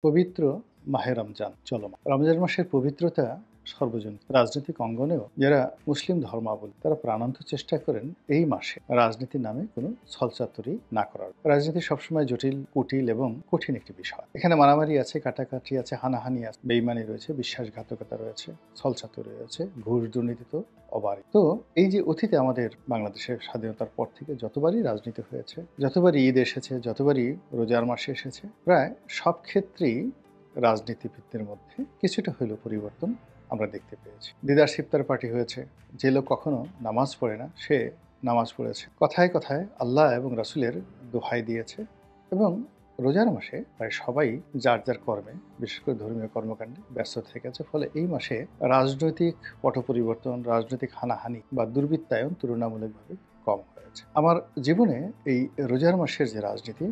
পবিত্র মাহে রমজান চলমান। রমজান মাসের পবিত্রতা সর্বজনীন। রাজনৈতিক অঙ্গনেও যারা মুসলিম ধর্মাবলম্বী তারা প্রাণান্ত চেষ্টা করেন এই মাসে রাজনীতির নামে কোনো ছলচাতুরি না করার। রাজনীতি সবসময় জটিল, কুটিল এবং কঠিন একটি বিষয়। এখানে মারামারি আছে, কাটাকাটি আছে, হানাহানি আছে, বেইমানি রয়েছে, বিশ্বাসঘাতকতা রয়েছে, ছলচাতুরি রয়েছে, ঘুষ দুর্নীতি তো অবারিত। তো এই যে অতীতে আমাদের বাংলাদেশের স্বাধীনতার পর থেকে যতবারই রাজনীতি হয়েছে, যতবারই ঈদ এসেছে, যতবারই রোজার মাসে এসেছে, প্রায় সব ক্ষেত্রেই রাজনীতিবিদদের মধ্যে কিছুটা হলেও পরিবর্তন আমরা দেখতে পেয়েছি। দিদার সিফতার পার্টি হয়েছে, যে লোক কখনো নামাজ পড়ে না সে নামাজ পড়েছে, কথায় কথায় আল্লাহ এবং রাসূলের দোহাই দিয়েছে, এবং রোজার মাসে প্রায় সবাই যার যার কর্মে, বিশেষ করে ধর্মীয় কর্মকাণ্ডে ব্যস্ত থেকেছে। ফলে এই মাসে রাজনৈতিক পট পরিবর্তন, রাজনৈতিক হানাহানি বা দুর্বৃত্তায়ন তুলনামূলকভাবে কম হয়েছে। আমার জীবনে এই রোজার মাসের যে রাজনীতি,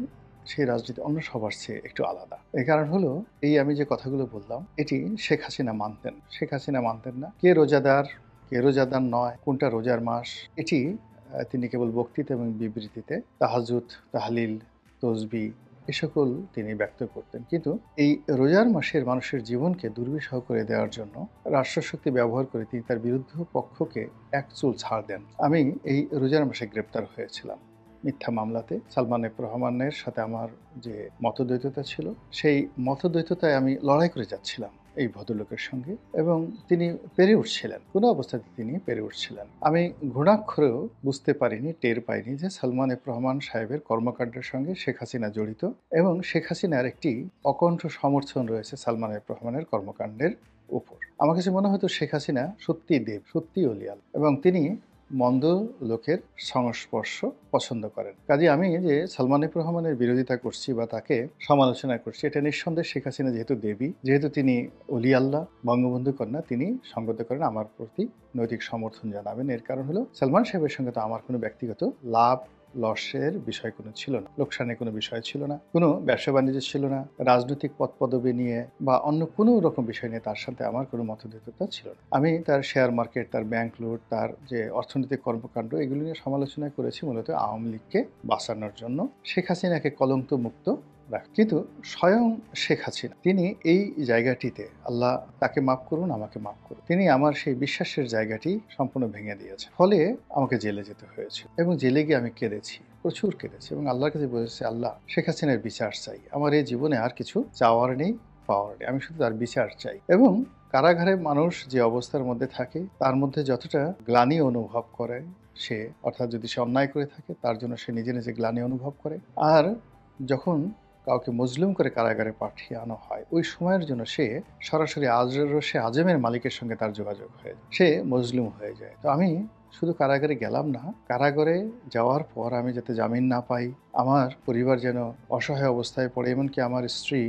সেই রাজনীতি অন্য সবার চেয়ে একটু আলাদা। এই কারণ হলো, এই আমি যে কথাগুলো বললাম এটি শেখ হাসিনা মানতেন। শেখ হাসিনা মানতেন না কে রোজাদার, কে রোজাদার নয়, কোনটা রোজার মাস, এটি তিনি কেবল বক্তৃতা এবং বিবৃতিতে তাহাজ্জুদ, তাহলিল, তসবিহ এ সকল তিনি ব্যক্ত করতেন। কিন্তু এই রোজার মাসের মানুষের জীবনকে দুর্বিষহ করে দেওয়ার জন্য রাষ্ট্রশক্তি ব্যবহার করে তিনি তার বিরুদ্ধ পক্ষকে এক চুল ছাড় দেন। আমি এই রোজার মাসে গ্রেপ্তার হয়েছিলাম মিথ্যা মামলাতে। সালমান এফ রহমানের সাথে আমার যে মতদ্বৈততা ছিল, সেই মতদ্বৈততায় আমি লড়াই করে যাচ্ছিলাম এই ভদ্রলোকের সঙ্গে, এবং তিনি পেরে উঠছিলেন, কোনো অবস্থাতে তিনি পেরে উঠছিলেন। আমি ঘুণাক্ষরেও বুঝতে পারিনি, টের পাইনি যে সালমান এফ রহমান সাহেবের কর্মকাণ্ডের সঙ্গে শেখ হাসিনা জড়িত, এবং শেখ হাসিনার একটি অকণ্ঠ সমর্থন রয়েছে সালমান এফ রহমানের কর্মকাণ্ডের উপর। আমার কাছে মনে হতো শেখ হাসিনা সত্যিই দেব, সত্যিই অলিয়াল, এবং তিনি মন্দ লোকের সংস্পর্শ পছন্দ করেন। কাজে আমি যে সালমান এফ রহমানের বিরোধিতা করছি বা তাকে সমালোচনা করছি, এটা নিঃসন্দেহে শেখ হাসিনা যেহেতু দেবী, যেহেতু তিনি অলি আল্লাহ, বঙ্গবন্ধু কন্যা, তিনি সঙ্গত করেন, আমার প্রতি নৈতিক সমর্থন জানাবেন। এর কারণ হলো সালমান সাহেবের সঙ্গে তো আমার কোনো ব্যক্তিগত লাভ লসের বিষয় কোনো ছিল না, লোকসানের কোনো বিষয় ছিল না, কোনো ব্যবসা বাণিজ্য ছিল না, রাজনৈতিক পদ পদবি নিয়ে বা অন্য কোনো রকম বিষয় নিয়ে তার সাথে আমার কোনো মতদ্বৈততা ছিল না। আমি তার শেয়ার মার্কেট, তার ব্যাংক লুট, তার যে অর্থনৈতিক কর্মকাণ্ড, এগুলো নিয়ে সমালোচনা করেছি মূলত আওয়ামী লীগকে বাঁচানোর জন্য, শেখ হাসিনাকে কলঙ্ক মুক্ত রাখ। কিন্তু স্বয়ং শেখ হাসিনা তিনি এই জায়গাটিতে, আল্লাহ তাকে মাফ করুন, আমাকে মাফ করুন, তিনি আমার সেই বিশ্বাসের জায়গাটি সম্পূর্ণ ভেঙে দিয়েছে। ফলে আমাকে জেলে যেতে হয়েছে, এবং জেলে গিয়ে আমি কেঁদেছি, প্রচুর কেঁদেছি, এবং আল্লাহর কাছে বলেছি, আল্লাহ শেখ হাসিনার বিচার চাই, আমার এই জীবনে আর কিছু চাওয়ার নেই, পাওয়ার নেই, আমি শুধু তার বিচার চাই। এবং কারাগারে মানুষ যে অবস্থার মধ্যে থাকে, তার মধ্যে যতটা গ্লানি অনুভব করে সে, অর্থাৎ যদি সে অন্যায় করে থাকে তার জন্য সে নিজে নিজে গ্লানি অনুভব করে, আর যখন কাউকে মজলুম করে কারাগারে পাঠিয়ে আনা হয়, ওই সময়ের জন্য সে সরাসরি আজরসে আজমের মালিকের সঙ্গে তার যোগাযোগ হয়ে যায়, সে মজলুম হয়ে যায়। তো আমি শুধু কারাগারে গেলাম না, কারাগারে যাওয়ার পর আমি যাতে জামিন না পাই, আমার পরিবার যেন অসহায় অবস্থায় পড়ে, এমনকি আমার স্ত্রী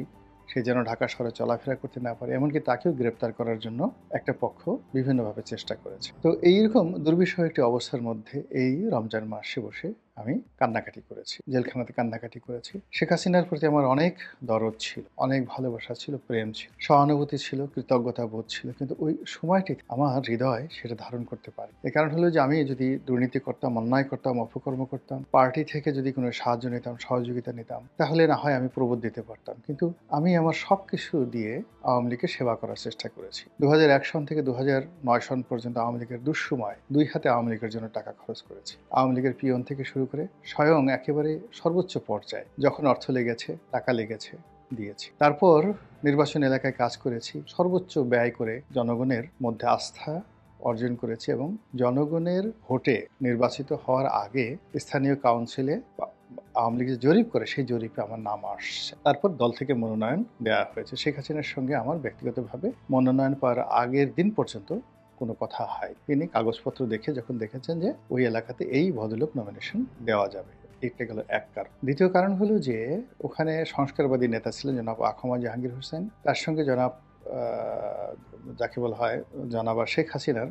সে যেন ঢাকা শহরে চলাফেরা করতে না পারে, এমনকি তাকেও গ্রেপ্তার করার জন্য একটা পক্ষ বিভিন্নভাবে চেষ্টা করেছে। তো এইরকম দুর্বিষহ একটি অবস্থার মধ্যে এই রমজান মাসে বসে আমি কান্নাকাটি করেছি, জেলখানাতে কান্নাকাটি করেছি। শেখ হাসিনার প্রতি আমার অনেক দরদ ছিল, অনেক ভালোবাসা ছিল, প্রেম ছিল, সহানুভূতি ছিল, কৃতজ্ঞতা বোধ ছিল, কিন্তু ওই সময়টি আমার হৃদয় সেটা ধারণ করতে পারে। এ কারণ হলো যে আমি যদি দুর্নীতি করতাম, অন্যায় করতাম, অপকর্ম করতাম, পার্টি থেকে যদি কোনো সাহায্য নিতাম, সহযোগিতা নিতাম, তাহলে না হয় আমি প্রবোধ দিতে পারতাম। কিন্তু আমি আমার সব কিছু দিয়ে আওয়ামী লীগের সেবা করার চেষ্টা করেছি। 2001 সন থেকে 2009 সন পর্যন্ত আওয়ামী লীগের দুঃসময় দুই হাতে আওয়ামী লীগের জন্য টাকা খরচ করেছি। আওয়ামী লীগের পিয়ন থেকে শুরু করে স্বয়ং একেবারে সর্বোচ্চ পর্যায়ে যখন অর্থ লেগেছে, টাকা লেগেছে, দিয়েছি। তারপর নির্বাচন এলাকায় কাজ করেছি, সর্বোচ্চ ব্যয় করে জনগণের মধ্যে আস্থা অর্জন করেছি, এবং জনগণের ভোটে নির্বাচিত হওয়ার আগে স্থানীয় কাউন্সিলে আওয়ামী লীগ যে জরিপ করে, সেই জরিপে আমার নাম আসছে। তারপর দল থেকে মনোনয়ন দেওয়া হয়েছে। শেখ হাসিনার সঙ্গে আমার ব্যক্তিগতভাবে মনোনয়ন পাওয়ার আগের দিন পর্যন্ত কোনো কথা হয়, তিনি কাগজপত্র দেখে যখন দেখেছেন যে ওই এলাকাতে এই ভদ্রলোক নমিনেশন দেওয়া যাবে, এটা গেল এক কারণ। দ্বিতীয় কারণ হলো যে ওখানে সংস্কারবাদী নেতা ছিলেন জনাব আখমা জাহাঙ্গীর হোসেন, তার সঙ্গে জনাব যাকে বলা হয় জনাব শেখ হাসিনার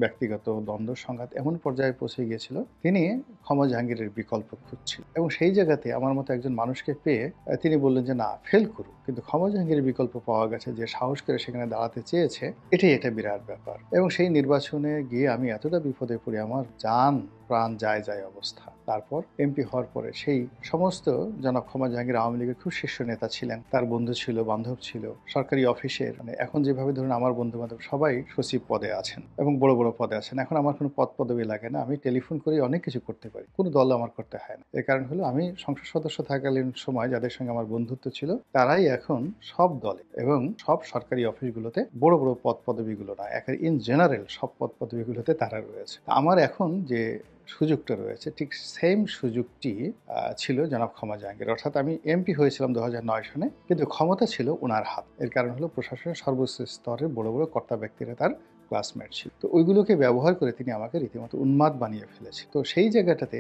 ব্যক্তিগত দ্বন্দ্ব সংঘাত এমন পর্যায়ে পৌঁছে গিয়েছিল, তিনি ক্ষমা জাহাঙ্গীরের বিকল্প খুঁজছিলেন, এবং সেই জায়গাতে আমার মতো একজন মানুষকে পেয়ে তিনি বললেন যে না, ফেল করুক, কিন্তু ক্ষমা জাহাঙ্গীরের বিকল্প পাওয়া গেছে, যে সাহস করে সেখানে দাঁড়াতে চেয়েছে, এটাই একটা বিরাট ব্যাপার। এবং সেই নির্বাচনে গিয়ে আমি এতটা বিপদে পড়ি, আমার জান প্রাণ যায় যায় অবস্থা। তারপর এমপি হওয়ার পরে সেই সমস্ত জনাব ক্ষমা জাহাঙ্গীর আওয়ামী লীগের খুব শীর্ষ নেতা ছিলেন, তার বন্ধু ছিল, বান্ধব ছিল, সরকারি অফিসের মানে এখন যেভাবে ধরুন আমার বন্ধু বান্ধব সবাই সচিব পদে আছেন এবং বড় বড় পদে আছেন। এখন আমার কোনো পদ পদবি লাগে না, আমি টেলিফোন করে অনেক কিছু করতে পারি, কোনো দল আমার করতে হয় না। এর কারণ হলো আমি সংসদ সদস্য থাকাকালীন সময় যাদের সঙ্গে আমার বন্ধুত্ব ছিল তারাই এখন সব দলে এবং সব সরকারি অফিসগুলোতে বড় বড় পদ পদবিগুলো না, একের ইন জেনারেল সব পদ পদবিগুলোতে তারা রয়েছে। আমার এখন যে সুযোগটা রয়েছে ঠিক সেম সুযোগটি ছিল জনাব ক্ষমা জাহাঙ্গীর, অর্থাৎ আমি এমপি হয়েছিলাম 2009 সনে, কিন্তু ক্ষমতা ছিল ওনার হাত। এর কারণ হলো প্রশাসনের সর্বোচ্চ স্তরের বড় বড় কর্তা ব্যক্তিরা তার ক্লাসমেট ছিল, তো ওইগুলোকে ব্যবহার করে তিনি আমাকে রীতিমতো উন্মাদ বানিয়ে ফেলেছে। তো সেই জায়গাটাতে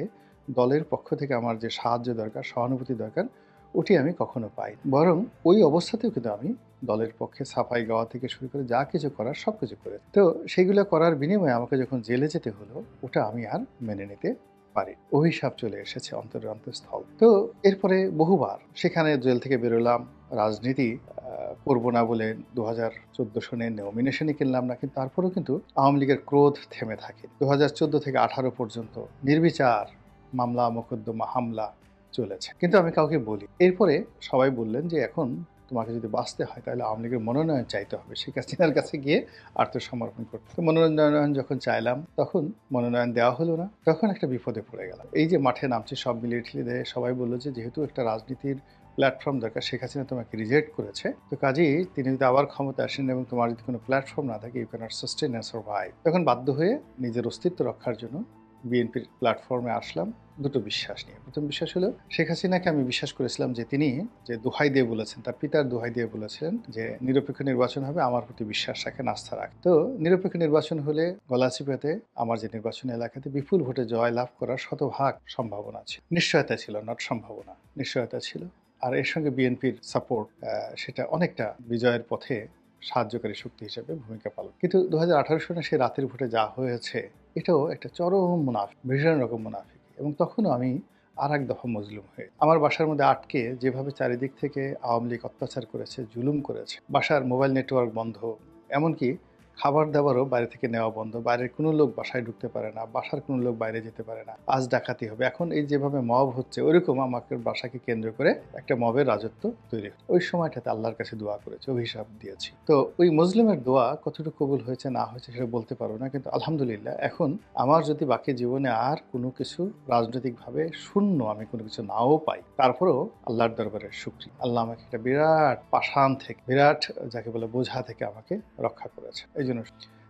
দলের পক্ষ থেকে আমার যে সাহায্য দরকার, সহানুভূতি দরকার, ওটি আমি কখনো পাই, বরং ওই অবস্থাতেও কিন্তু আমি দলের পক্ষে সাফাই গাওয়া থেকে শুরু করে যা কিছু করার সব কিছু করে। তো সেগুলো করার বিনিময়ে আমাকে যখন জেলে যেতে হলো, ওটা আমি আর মেনে নিতে পারি। অভিশাপ চলে এসেছে অন্তরের অন্তঃস্থল। তো এরপরে বহুবার সেখানে জেল থেকে বেরোলাম, রাজনীতি করবো না বলে 2014 সনে নমিনেশনই কিনলাম না, কিন্তু তারপরেও কিন্তু আওয়ামী লীগের ক্রোধ থেমে থাকে। 2014 থেকে 18 পর্যন্ত নির্বিচার মামলা মোকদ্দমা হামলা চলেছে, কিন্তু আমি কাউকে বলি। এরপরে সবাই বললেন যে এখন তোমাকে যদি বাঁচতে হয় তাহলে আওয়ামী লীগের মনোনয়ন চাইতে হবে, শেখ হাসিনার কাছে গিয়ে আত্মসমর্পণ করতে। তো মনোনয়ন যখন চাইলাম তখন মনোনয়ন দেওয়া হলো না, তখন একটা বিপদে পড়ে গেলাম। এই যে মাঠে নামছে সব মিলিয়ে ঠিলিয়ে দেয়, সবাই বললো যে যেহেতু একটা রাজনীতির প্ল্যাটফর্ম দরকার, শেখ হাসিনা তোমাকে রিজেক্ট করেছে, তো কাজেই তিনি যদি আবার ক্ষমতা আসেন এবং তোমার যদি কোনো প্ল্যাটফর্ম না থাকে, you cannot sustain and survive. তখন বাধ্য হয়ে নিজের অস্তিত্ব রক্ষার জন্য বিএনপির প্ল্যাটফর্মে আসলাম দুটো বিশ্বাস নিয়ে। প্রথম বিশ্বাস হলো শেখ হাসিনাকে আমি বিশ্বাস করেছিলাম যে তিনি যে দোহাই দিয়ে বলেছেন, তার পিতার দোহাই দিয়ে বলেছেন যে নিরপেক্ষ নির্বাচন হবে, আমার প্রতি বিশ্বাস রাখেন, আস্থা রাখেন। তো নিরপেক্ষ নির্বাচন হলে গলাচিপাতে আমার যে নির্বাচনী এলাকাতে বিপুল ভোটে জয় লাভ করার শতভাগ সম্ভাবনা ছিল, নিশ্চয়তা ছিল, নট সম্ভাবনা, নিশ্চয়তা ছিল। আর এর সঙ্গে বিএনপির সাপোর্ট, সেটা অনেকটা বিজয়ের পথে সাহায্যকারী শক্তি হিসেবে ভূমিকা পালন। কিন্তু 2018 সনে সেই রাতের ভোটে যা হয়েছে এটাও একটা চরম মুনাফিক, ভীষণ রকম মুনাফিক। এবং তখনও আমি আর এক দফা মজলুম হয়ে আমার বাসার মধ্যে আটকে যেভাবে চারিদিক থেকে আওয়ামী লীগ অত্যাচার করেছে, জুলুম করেছে, বাসার মোবাইল নেটওয়ার্ক বন্ধ, এমনকি খাবার দাবারও বাইরে থেকে নেওয়া বন্ধ, বাইরের কোনো লোক বাসায় ঢুকতে পারে না, বাসার কোনো লোক বাইরে যেতে পারে না, আজ ডাকাতি হবে। এখন এই যেভাবে মব হচ্ছে ওইরকম আমাকে বাসাকে কেন্দ্র করে একটা মবের রাজত্ব তৈরি হচ্ছে। ওই সময়টাতে আল্লাহর কাছে দোয়া করেছি, অভিশাপ দিয়েছি। তো ওই মুসলিমের দোয়া কতটুকু কবুল হয়েছে না হয়েছে সেটা বলতে পারবো না, কিন্তু আলহামদুলিল্লাহ এখন আমার যদি বাকি জীবনে আর কোনো কিছু রাজনৈতিকভাবে শূন্য আমি কোনো কিছু নাও পাই, তারপরেও আল্লাহর দরবারে শুকরিয়া, আল্লাহ আমাকে একটা বিরাট পাষাণ থেকে, বিরাট যাকে বলে বোঝা থেকে আমাকে রক্ষা করেছে। এই জন্য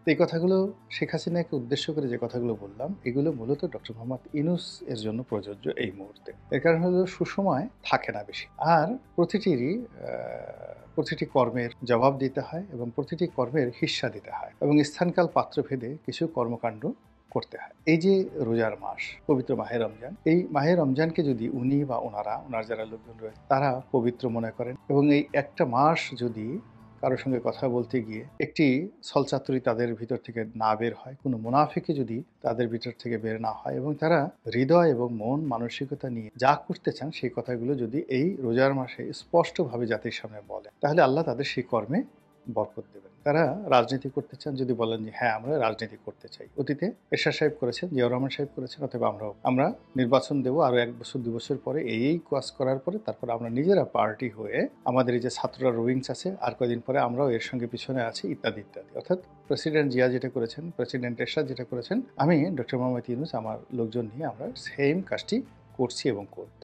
এই কথাগুলো শেখ হাসিনাকে উদ্দেশ্য করে যে কথাগুলো বললাম, এগুলো মূলত ডক্টর মোহাম্মদ ইউনূস এর জন্য প্রযোজ্য এই মুহূর্তে। এর কারণ হলো সুসময় থাকে না বেশি, আর প্রতিটি কর্মের জবাব দিতে হয় এবং প্রতিটি কর্মের হিস্সা দিতে হয় এবং স্থানকাল পাত্রভেদে কিছু কর্মকাণ্ড করতে হয়। এই যে রোজার মাস, পবিত্র মাহে রমজান, এই মাহে রমজানকে যদি উনি বা ওনার যারা লোকজন রয়েছে তারা পবিত্র মনে করেন এবং এই একটা মাস যদি কারোর সঙ্গে কথা বলতে গিয়ে একটি ছলচাতুরি তাদের ভিতর থেকে না বের হয়, কোনো মুনাফিকে যদি তাদের ভিতর থেকে বের না হয় এবং তারা হৃদয় এবং মন মানসিকতা নিয়ে যা করতে চান সেই কথাগুলো যদি এই রোজার মাসে স্পষ্টভাবে জাতির সামনে বলে, তাহলে আল্লাহ তাদের সেই কর্মে বরকত দেবেন। তারা রাজনীতি করতে চান, যদি বলেন যে হ্যাঁ আমরা রাজনীতি করতে চাই, অতীতে এরশাদ সাহেব করেছেন, জিয়াউর রহমান সাহেব করেছেন, অথবা আমরা নির্বাচন দেবো আরো 1 বছর 2 বছর পরে, এই কাজ করার পরে তারপর আমরা নিজেরা পার্টি হয়ে আমাদের এই যে ছাত্ররা রোয়িংস আছে আর কয়েকদিন পরে আমরাও এর সঙ্গে পিছনে আছি, ইত্যাদি ইত্যাদি। অর্থাৎ প্রেসিডেন্ট জিয়া যেটা করেছেন, প্রেসিডেন্ট এরশাদ যেটা করেছেন, আমি ডক্টর মোহাম্মদ ইউনূস আমার লোকজন নিয়ে আমরা সেম কাজটি করছি এবং করব।